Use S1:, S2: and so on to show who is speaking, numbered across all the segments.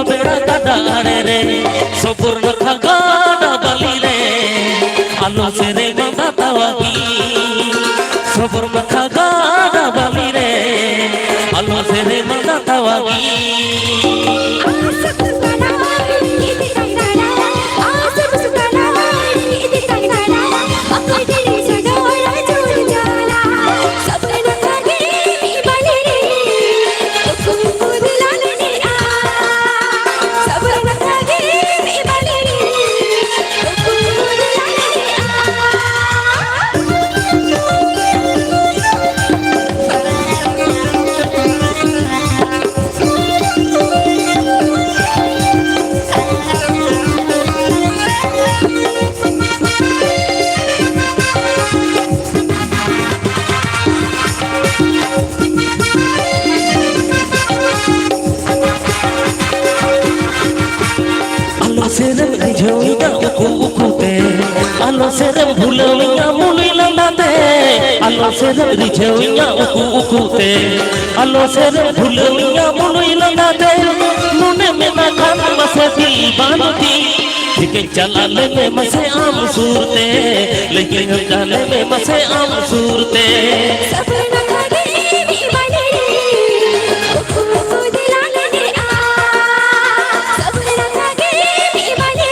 S1: बेड़ा गाड़ा आड़े रे सबुर रखा गाड़ा बाली रे आलो से रे मांदा तावागी सबुर रखा गाड़ा बाली रे आलो से रे मांदा तावागी Alo serem bulawinya mulai lalate Alo serem rijawinya uku-ukute Alo serem bulawinya mulai lalate Nune menakan masa dilbanti Dikin jalale me mase am surte Lekin jalale me mase am surte Sabrina khade mi bane uku-uku dilane a Sabrina khade mi bane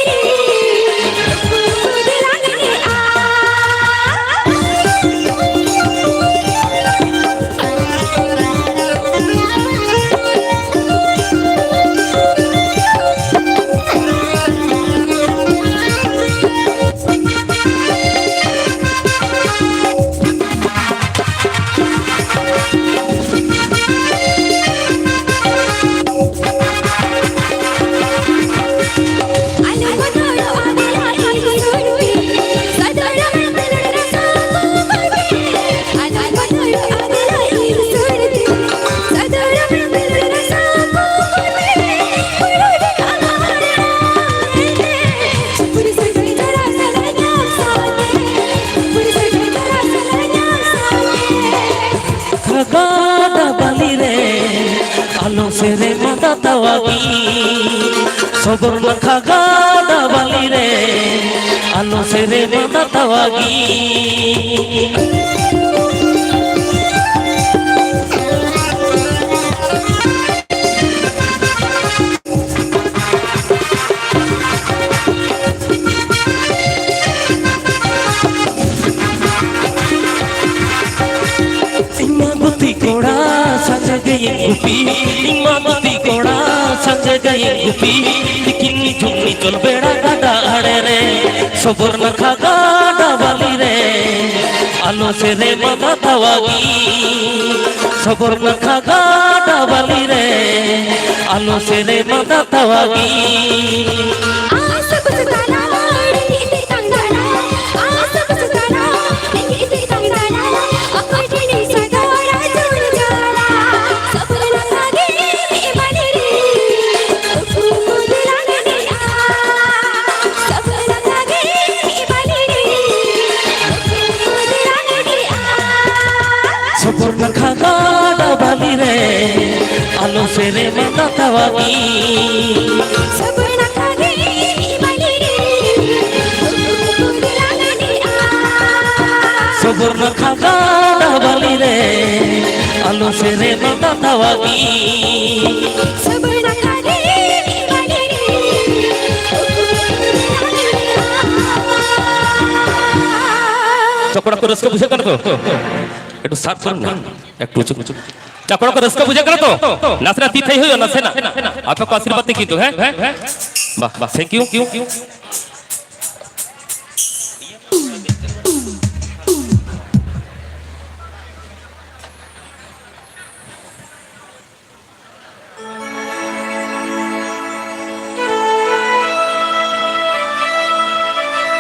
S1: Alo sere mata tawagi sobor lakha gada bali re alo sere mata tawagi Gupi इमामती कोड़ा संग गई गुपी किन्नी झुमनी चल बेड़ा गाड़ा आड़े रे सबुर नखा गाड़ा बाली रे आलो से रे माता तवागी सबुर नखा गाड़ा बाली रे आलो से रे माता तवागी सबुर नखा गाड़ा बाली रे आलो से रे माता तवागी सबुर नखा बाली रे सबुर नखा गाड़ा बाली रे आलो से रे माता तवागी सबुर नखा बाली रे चपड़ा को रस को बुझे कर दो একটু সার্চ করুন না একটু চুপ চুপ চাকড়া করে রসকা বুঝে গেল তো নাসরা তিথাই হইও না সেনা আপনাকে আশীর্বাদ দেখি তো হ্যাঁ বাহ বাহ থ্যাংক ইউ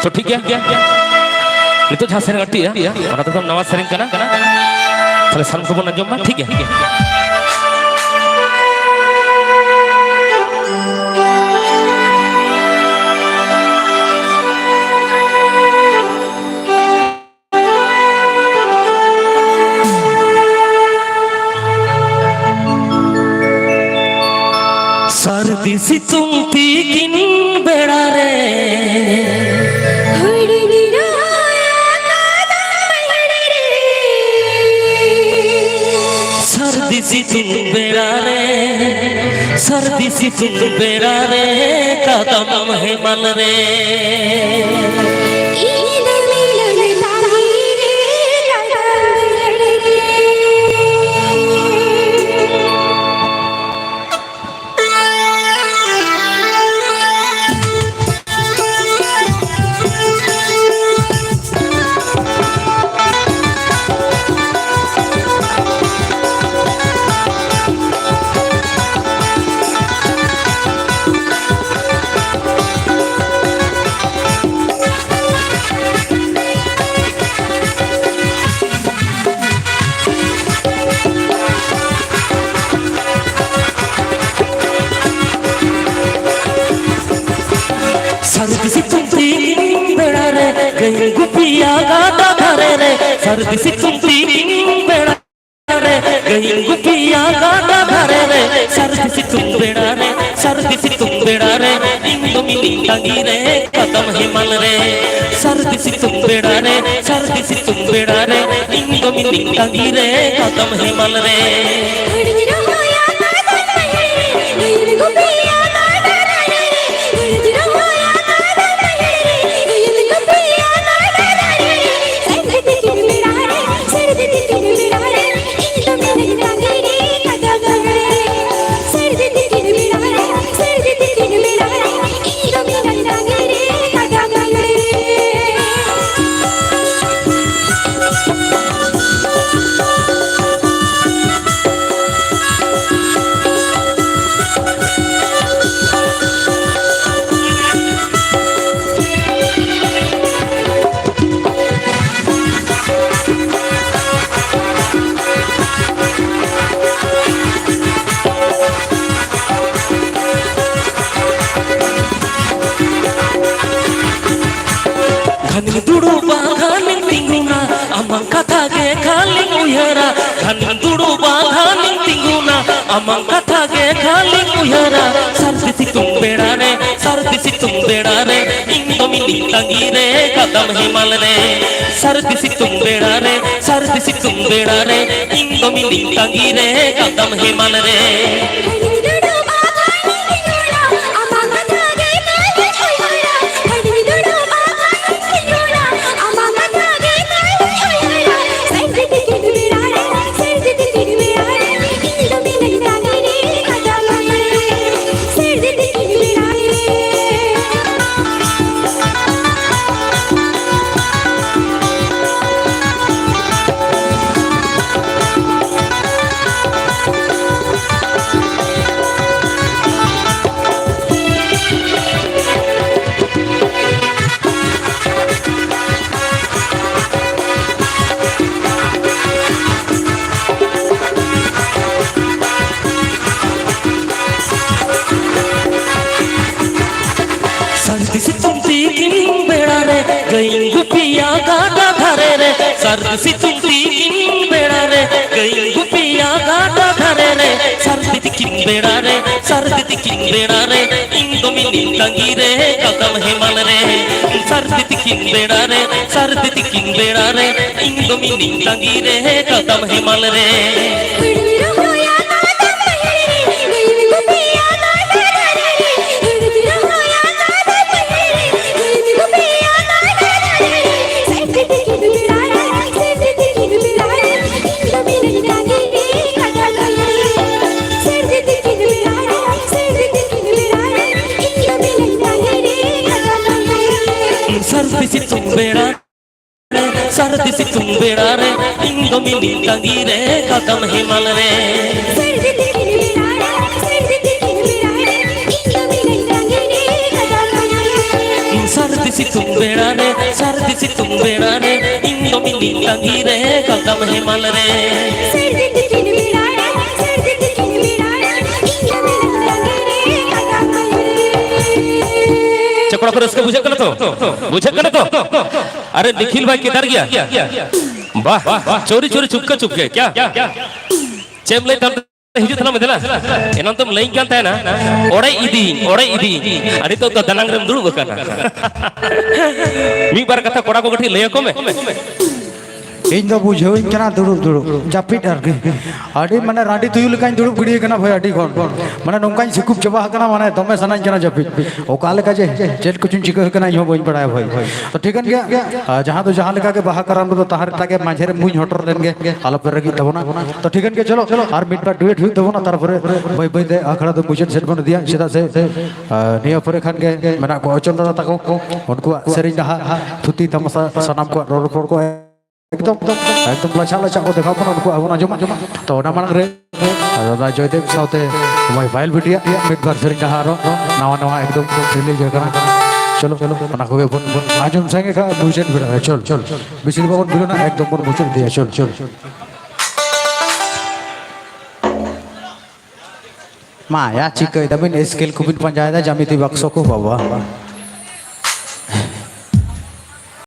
S1: तो ठीक है itu jasa ngerti ya mana tuh nama sering kena salah salam kebun aja mah ठीक है सर सर्दी सितुंग तीकिन बेड़ा रे सर्दी सितुंग बेड़ा रे सर्दी सितुंग बेड़ा रे कदम है मल रे सर्दी सितुंग तीकिन बेड़ा रे गई गुपिया गाता घरे रे सर्दी सितुंग तीकिन बेड़ा रे गई गुपिया गाता घरे रे सर्दी सितुंग बेड़ा रे सर्दी सितुंग बेड़ा रे इंदो मिली तंगी रे कदम हिमल रे सर्दी सितुंग बेड़ा रे सर्दी सितुंग बेड़ा रे इंदो मिली तंगी रे कदम हिमल रे घनी दुडू बाघानी तिंगुना अमंग कथा गे खाली उयरा घनी दुडू बाघानी तिंगुना अमंग कथा गे खाली उयरा सर्दी सितुंग बेड़ा रे सर्दी सितुंग बेड़ा रे इंदो मिली तंगी रे कदम हिमल रे सर्दी सितुंग बेड़ा रे सर्दी सितुंग बेड़ा रे इंदो मिली तंगी रे कदम हिमल रे सर्दी सितुंग तीकिन बेड़ा रे गई गुपिया गाता घरे रे सर्दी सितुंग तीकिन बेड़ा रे गई गुपिया गाता घरे रे सर्दी तिकिन बेड़ा रे सर्दी तिकिन बेड़ा रे इंदो मिली तंगी रे कदम हिमल रे सर्दी तिकिन बेड़ा रे सर्दी तिकिन बेड़ा रे इंदो मिली तंगी रे कदम हिमल रे सर्दी सितुंग बेड़ा रे सर्दी सितुंग बेड़ा रे इंदो मिली तंगी रे कदम हिमल रे सर्दी सितुंग बेड़ा रे सर्दी सितुंग बेड़ा रे इंदो मिली तंगी रे कदम हिमल रे चकड़ा पर उसके बुझे कर तो अरे निखिल भाई किधर गया वाह चोरी चोरी चुपके क्या चेमले hijau telah medela, enan tuh melain kan tena, orang idi, ada tuh danang rem dulu bukan? Mi bar kata korak kok lay aku me.
S2: इन तो बुझो इन कना दुड़ुब दुड़ुब जापिट आरके आडी माने राडी तुयुल काइन दुड़ुब गिड़ी कना भाई आडी कोन माने नोंकाइन सिकुप चबा कना माने दमे सनाइन कना जापिट ओका लेका जे चेट कुछ चिको कना इहो बइन पड़ाय भाई तो ठीकन गया जहां तो जहां लेका के बाहा कराम तो ताहार ताके माझे रे मुई हटर लेन गे आलो पर रगी तबना तो ठीकन के चलो आर मिट पर डुएट हुई तबना तार पर भाई भाई दे आखड़ा तो मुझे सेट बन दिया सीधा से निया पर खान के मना को अचल दादा तको उनको सेरिंग दहा थुती तमसा सनाम को रोड पर को एकदम लचा को देखा अपन उनको अब आजमा तो ना मन रे दादा जयदेव साउते मोबाइल फाइल वीडियो मिड बार सेरिंग दहा रो नवा नवा एकदम रिलीज करा चलो ना को बन आजम संगे का बुझेन बिड़ा चल बिसिर बाबन बिलो ना एकदम बन बुझेन दिया चल माया चिकै दबिन स्केल कुबिन पंजायदा जामिति बक्सो को बाबा